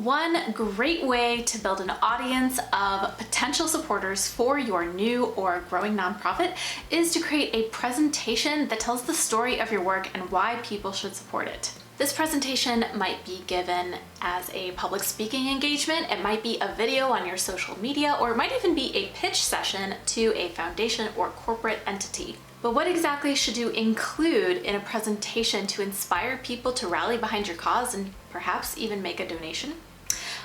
One great way to build an audience of potential supporters for your new or growing nonprofit is to create a presentation that tells the story of your work and why people should support it. This presentation might be given as a public speaking engagement, it might be a video on your social media, or it might even be a pitch session to a foundation or corporate entity. But what exactly should you include in a presentation to inspire people to rally behind your cause and perhaps even make a donation?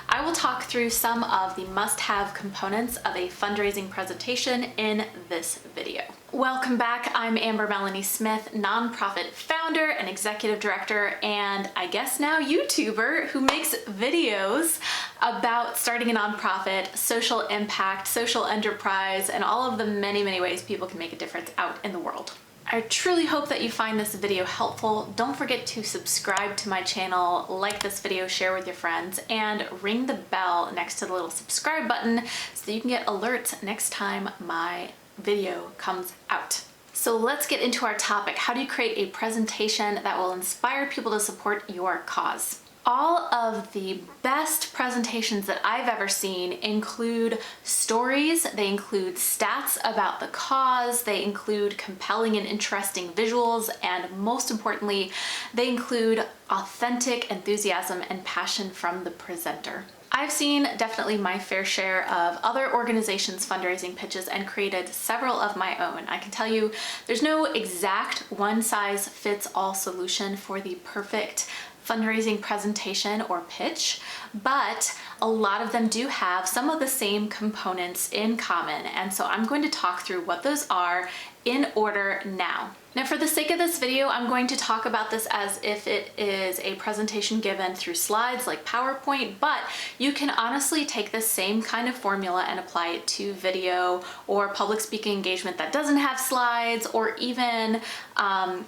I will talk through some of the must-have components of a fundraising presentation in this video. Welcome back. I'm Amber Melanie Smith, nonprofit founder and executive director, and I guess now YouTuber who makes videos about starting a nonprofit, social impact, social enterprise, and all of the many ways people can make a difference out in the world. I truly hope that you find this video helpful. Don't forget to subscribe to my channel, like this video, share with your friends, and ring the bell next to the little subscribe button so that you can get alerts next time my video comes out. So let's get into our topic. How do you create a presentation that will inspire people to support your cause? All of the best presentations that I've ever seen include stories, they include stats about the cause, they include compelling and interesting visuals, and most importantly, they include authentic enthusiasm and passion from the presenter. I've seen definitely my fair share of other organizations' fundraising pitches and created several of my own. I can tell you there's no exact one-size-fits-all solution for the perfect fundraising presentation or pitch, but a lot of them do have some of the same components in common. And so I'm going to talk through what those are in order now. Now, for the sake of this video, I'm going to talk about this as if it is a presentation given through slides like PowerPoint, but you can honestly take the same kind of formula and apply it to video or public speaking engagement that doesn't have slides, or even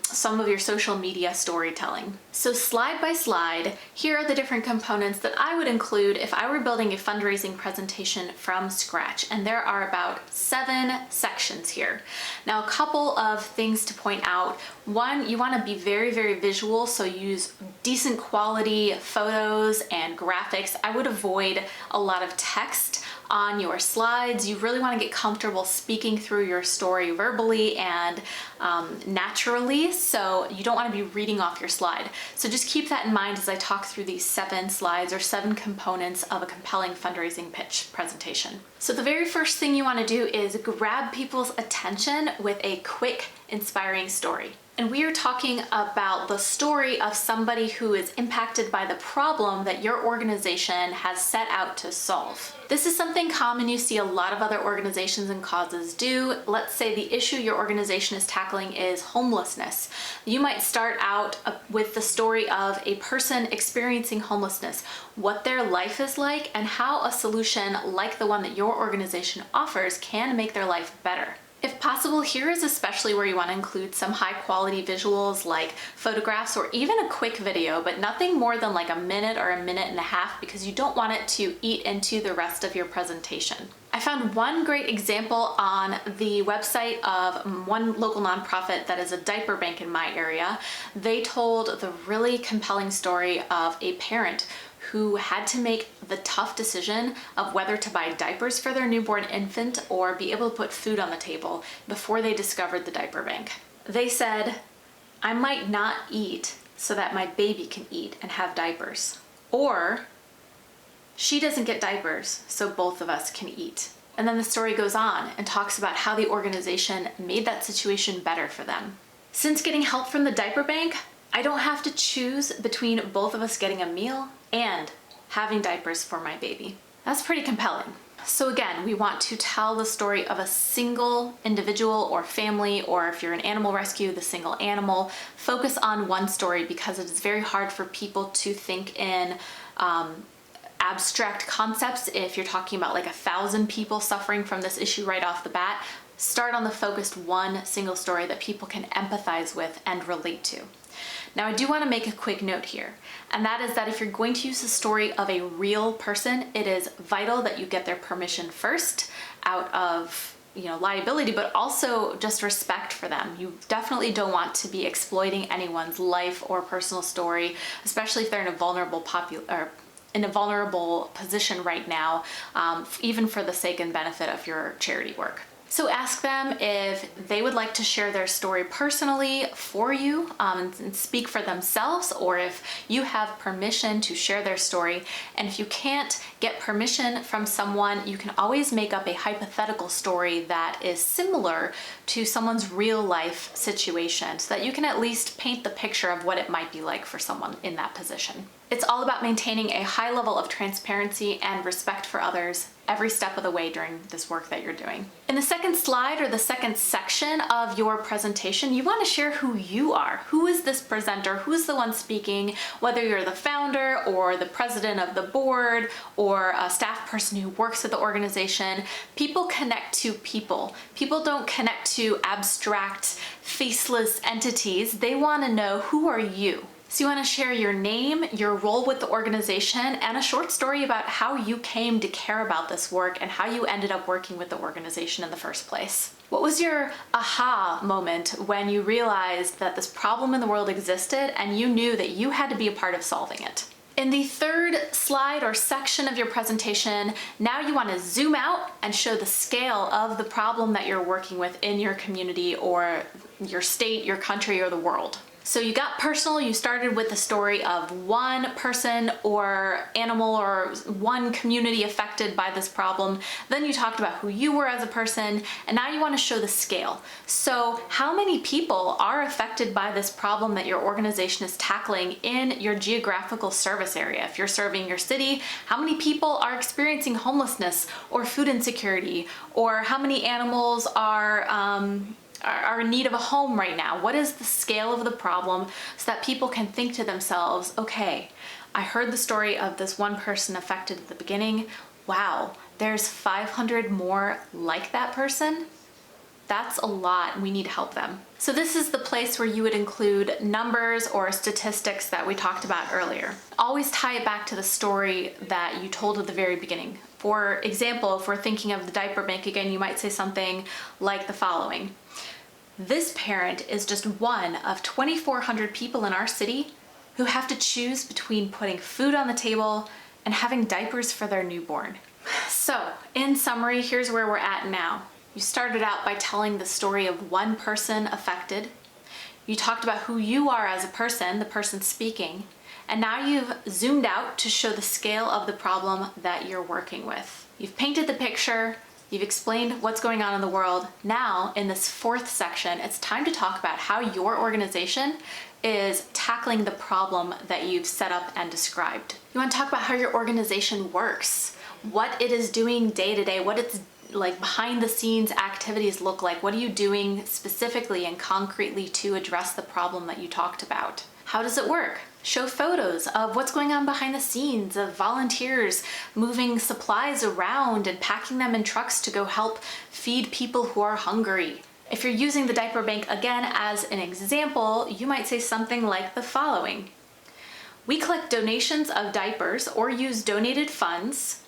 some of your social media storytelling. So slide by slide, here are the different components that I would include if I were building a fundraising presentation from scratch. And there are about 7 sections here. Now, a couple of things to point out. One, you want to be very visual, so use decent quality photos and graphics. I would avoid a lot of text on your slides. You really want to get comfortable speaking through your story verbally and naturally, so you don't want to be reading off your slide. So just keep that in mind as I talk through these 7 slides or 7 components of a compelling fundraising pitch presentation. So the very first thing you want to do is grab people's attention with a quick, inspiring story. And we are talking about the story of somebody who is impacted by the problem that your organization has set out to solve. This is something common you see a lot of other organizations and causes do. Let's say the issue your organization is tackling is homelessness. You might start out with the story of a person experiencing homelessness, what their life is like, and how a solution like the one that your organization offers can make their life better. If possible, here is especially where you want to include some high quality visuals like photographs or even a quick video, but nothing more than like a minute or a minute and a half, because you don't want it to eat into the rest of your presentation. I found one great example on the website of one local nonprofit that is a diaper bank in my area. They told the really compelling story of a parent who had to make the tough decision of whether to buy diapers for their newborn infant or be able to put food on the table before they discovered the diaper bank. They said, "I might not eat so that my baby can eat and have diapers," or "she doesn't get diapers so both of us can eat." And then the story goes on and talks about how the organization made that situation better for them. "Since getting help from the diaper bank, I don't have to choose between both of us getting a meal and having diapers for my baby." That's pretty compelling. So again, we want to tell the story of a single individual or family, or if you're an animal rescue, the single animal. Focus on one story, because it is very hard for people to think in abstract concepts. If you're talking about like 1,000 people suffering from this issue right off the bat, start on the focused one single story that people can empathize with and relate to. Now, I do want to make a quick note here, and that is that if you're going to use the story of a real person, it is vital that you get their permission first, out of liability, but also just respect for them. You definitely don't want to be exploiting anyone's life or personal story, especially if they're in a vulnerable in a vulnerable position right now, even for the sake and benefit of your charity work. So ask them if they would like to share their story personally for you and speak for themselves, or if you have permission to share their story. And if you can't get permission from someone, you can always make up a hypothetical story that is similar to someone's real life situation, so that you can at least paint the picture of what it might be like for someone in that position. It's all about maintaining a high level of transparency and respect for others every step of the way during this work that you're doing. In the second slide, or the second section of your presentation, you want to share who you are. Who is this presenter? Who's the one speaking? Whether you're the founder or the president of the board or a staff person who works at the organization, people connect to people. People don't connect to abstract, faceless entities. They want to know, who are you? So you want to share your name, your role with the organization, and a short story about how you came to care about this work and how you ended up working with the organization in the first place. What was your aha moment when you realized that this problem in the world existed and you knew that you had to be a part of solving it? In the third slide or section of your presentation, now you want to zoom out and show the scale of the problem that you're working with in your community or your state, your country, or the world. So you got personal, you started with the story of one person or animal or one community affected by this problem. Then you talked about who you were as a person, and now you want to show the scale. So how many people are affected by this problem that your organization is tackling in your geographical service area? If you're serving your city, how many people are experiencing homelessness or food insecurity? Or how many animals are in need of a home right now? What is the scale of the problem, so that people can think to themselves, okay, I heard the story of this one person affected at the beginning. Wow, there's 500 more like that person? That's a lot. We need to help them. So this is the place where you would include numbers or statistics that we talked about earlier. Always tie it back to the story that you told at the very beginning. For example, if we're thinking of the diaper bank again, you might say something like the following. This parent is just one of 2,400 people in our city who have to choose between putting food on the table and having diapers for their newborn. So, in summary, here's where we're at now. You started out by telling the story of one person affected. You talked about who you are as a person, the person speaking, and now you've zoomed out to show the scale of the problem that you're working with. You've painted the picture. You've explained what's going on in the world. Now, in this fourth section, it's time to talk about how your organization is tackling the problem that you've set up and described. You want to talk about how your organization works, what it is doing day to day, what its like behind the scenes activities look like. What are you doing specifically and concretely to address the problem that you talked about? How does it work? Show photos of what's going on behind the scenes, of volunteers moving supplies around and packing them in trucks to go help feed people who are hungry. If you're using the diaper bank again as an example, you might say something like the following. We collect donations of diapers or use donated funds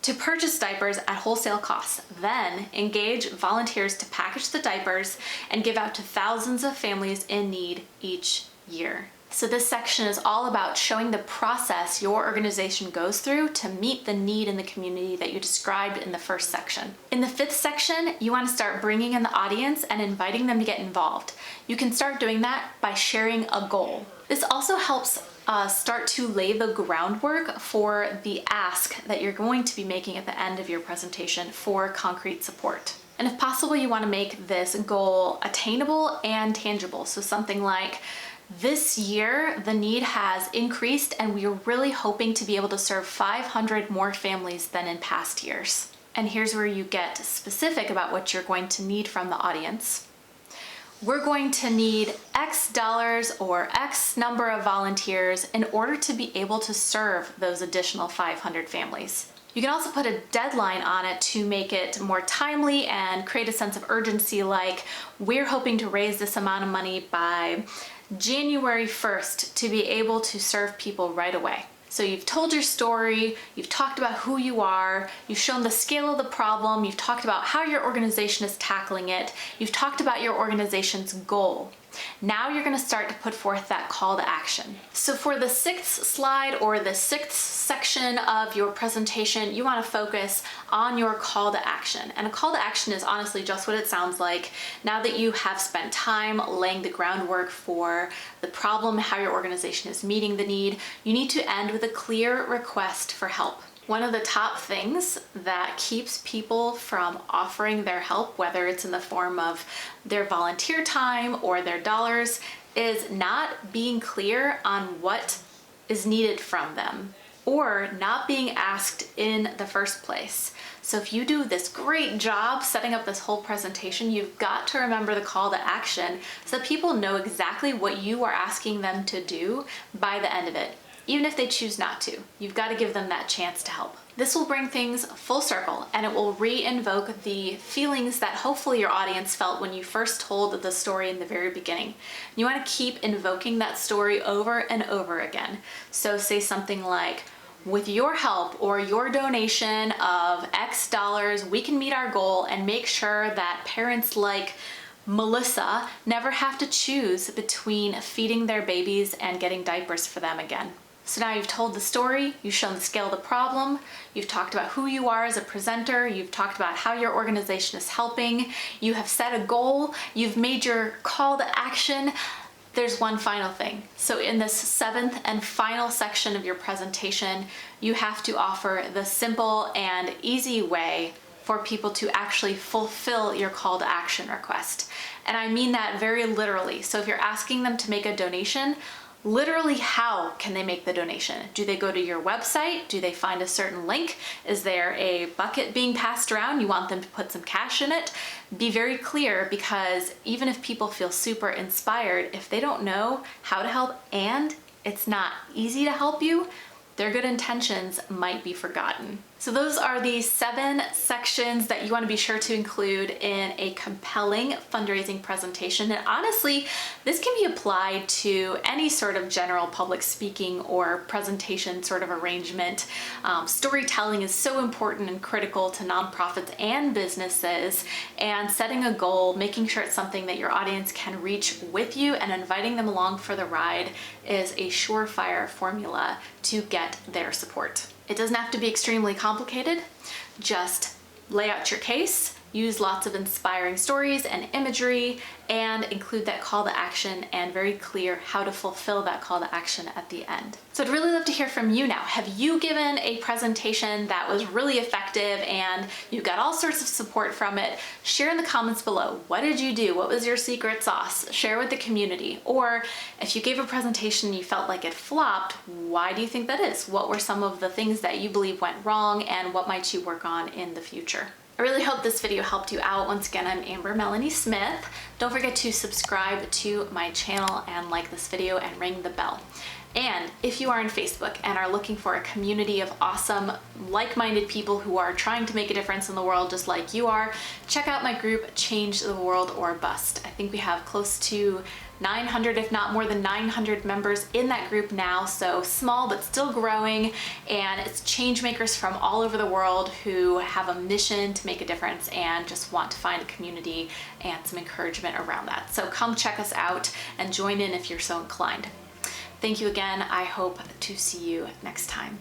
to purchase diapers at wholesale costs, then engage volunteers to package the diapers and give out to thousands of families in need each year. So this section is all about showing the process your organization goes through to meet the need in the community that you described in the first section. In the fifth section, you want to start bringing in the audience and inviting them to get involved. You can start doing that by sharing a goal. This also helps start to lay the groundwork for the ask that you're going to be making at the end of your presentation for concrete support. And if possible, you want to make this goal attainable and tangible. So something like, this year, the need has increased and we are really hoping to be able to serve 500 more families than in past years. And here's where you get specific about what you're going to need from the audience. We're going to need X dollars or X number of volunteers in order to be able to serve those additional 500 families. You can also put a deadline on it to make it more timely and create a sense of urgency, like we're hoping to raise this amount of money by January 1st to be able to serve people right away. So you've told your story, you've talked about who you are, you've shown the scale of the problem, you've talked about how your organization is tackling it, you've talked about your organization's goal. Now you're going to start to put forth that call to action. So for the sixth slide or the sixth section of your presentation, you want to focus on your call to action. And a call to action is honestly just what it sounds like. Now that you have spent time laying the groundwork for the problem, how your organization is meeting the need, you need to end with a clear request for help. One of the top things that keeps people from offering their help, whether it's in the form of their volunteer time or their dollars, is not being clear on what is needed from them or not being asked in the first place. So if you do this great job setting up this whole presentation, you've got to remember the call to action so that people know exactly what you are asking them to do by the end of it. Even if they choose not to, you've got to give them that chance to help. This will bring things full circle and it will re-invoke the feelings that hopefully your audience felt when you first told the story in the very beginning. You want to keep invoking that story over and over again. So say something like, with your help or your donation of X dollars, we can meet our goal and make sure that parents like Melissa never have to choose between feeding their babies and getting diapers for them again. So now you've told the story, you've shown the scale of the problem, you've talked about who you are as a presenter, you've talked about how your organization is helping, you have set a goal, you've made your call to action. There's one final thing. So in this seventh and final section of your presentation, you have to offer the simple and easy way for people to actually fulfill your call to action request. And I mean that very literally. So if you're asking them to make a donation, literally, how can they make the donation? Do they go to your website? Do they find a certain link? Is there a bucket being passed around? You want them to put some cash in it? Be very clear, because even if people feel super inspired, if they don't know how to help and it's not easy to help you, their good intentions might be forgotten. So those are the 7 sections that you want to be sure to include in a compelling fundraising presentation. And honestly, this can be applied to any sort of general public speaking or presentation sort of arrangement. Storytelling is so important and critical to nonprofits and businesses, and setting a goal, making sure it's something that your audience can reach with you and inviting them along for the ride is a surefire formula to get their support. It doesn't have to be extremely complicated. Just lay out your case, use lots of inspiring stories and imagery, and include that call to action and very clear how to fulfill that call to action at the end. So I'd really love to hear from you now. Have you given a presentation that was really effective and you got all sorts of support from it? Share in the comments below. What did you do? What was your secret sauce? Share with the community. Or if you gave a presentation and you felt like it flopped, why do you think that is? What were some of the things that you believe went wrong, and what might you work on in the future? I really hope this video helped you out. Once again, I'm Amber Melanie Smith. Don't forget to subscribe to my channel and like this video and ring the bell. And if you are on Facebook and are looking for a community of awesome, like-minded people who are trying to make a difference in the world just like you are, check out my group, Change the World or Bust. I think we have close to 900, if not more than 900 members in that group now, so small but still growing, and it's change makers from all over the world who have a mission to make a difference and just want to find a community and some encouragement around that. So come check us out and join in if you're so inclined. Thank you again. I hope to see you next time.